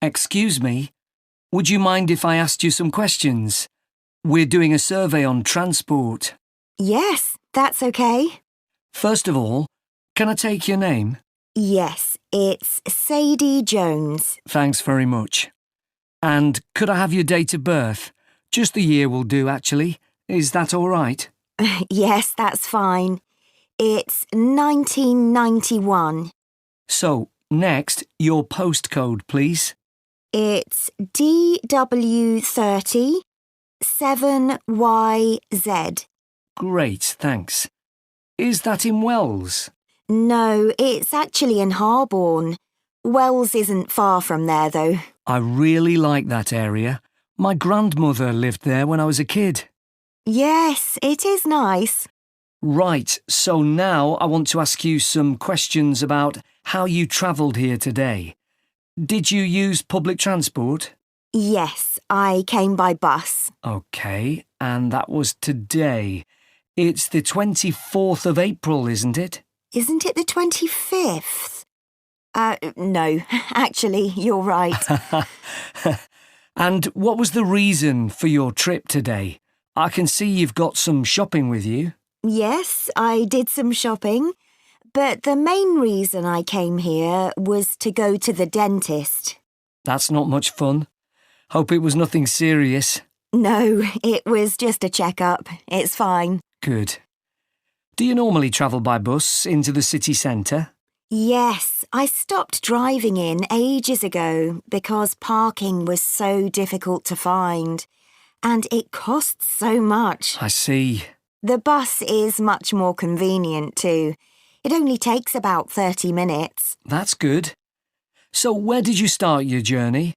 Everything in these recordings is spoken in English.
Excuse me, would you mind if I asked you some questions? We're doing a survey on transport. Yes, that's okay. First of all, can I take your name? Yes, it's Sadie Jones. Thanks very much. And could I have your date of birth? Just the year will do, actually. Is that all right? Yes, that's fine. It's 1991. So, next, your postcode, please. It's DW30 7YZ. Great, thanks. Is that in Wells? No, it's actually in Harborne. Wells isn't far from there, though. I really like that area. My grandmother lived there when I was a kid. Yes, it is nice. Right, so now I want to ask you some questions about how you travelled here today. Did you use public transport? Yes, I came by bus. OK, and that was today. It's the 24th of April, isn't it? Isn't it the 25th? No, actually, you're right. And what was the reason for your trip today? I can see you've got some shopping with you. Yes, I did some shopping, but the main reason I came here was to go to the dentist. That's not much fun. Hope it was nothing serious. No, it was just a checkup. It's fine. Good. Do you normally travel by bus into the city centre? Yes, I stopped driving in ages ago because parking was so difficult to find, and it costs so much. I see. The bus is much more convenient too. It only takes about 30 minutes. That's good. So where did you start your journey?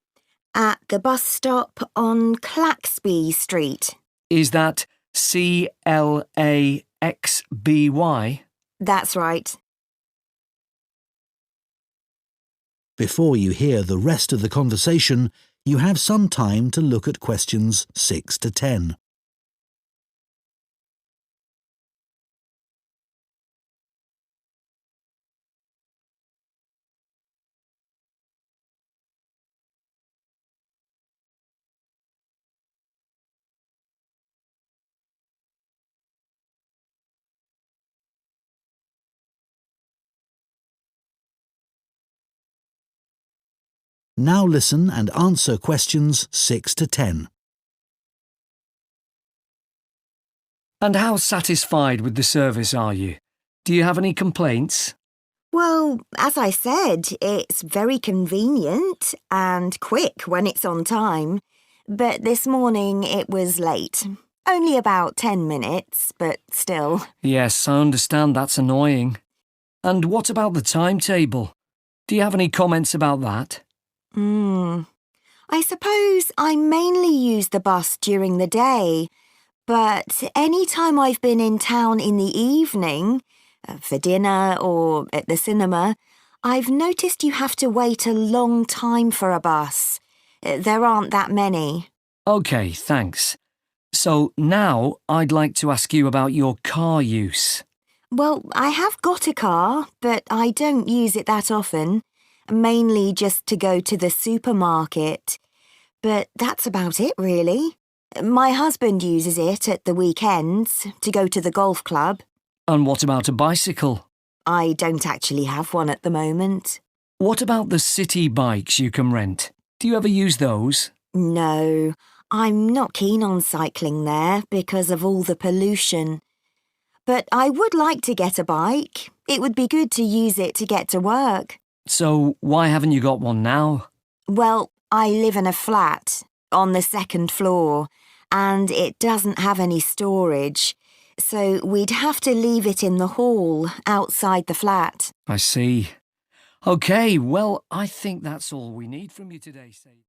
At the bus stop on Claxby Street. Is that CLAXBY? That's right. Before you hear the rest of the conversation, you have some time to look at questions 6 to 10. Now listen and answer questions 6 to 10. And how satisfied with the service are you? Do you have any complaints? Well, as I said, it's very convenient and quick when it's on time. But this morning it was late. Only about 10 minutes, but still. Yes, I understand that's annoying. And what about the timetable? Do you have any comments about that? I suppose I mainly use the bus during the day, but any time I've been in town in the evening, for dinner or at the cinema, I've noticed you have to wait a long time for a bus. There aren't that many. OK, thanks. So now I'd like to ask you about your car use. Well, I have got a car, but I don't use it that often. Mainly just to go to the supermarket. But that's about it, really. My husband uses it at the weekends to go to the golf club. And what about a bicycle? I don't actually have one at the moment. What about the city bikes you can rent? Do you ever use those? No, I'm not keen on cycling there because of all the pollution. But I would like to get a bike. It would be good to use it to get to work. So why haven't you got one now? Well, I live in a flat on the second floor and it doesn't have any storage, so we'd have to leave it in the hall outside the flat. I see. OK, well, I think that's all we need from you today, Sadie.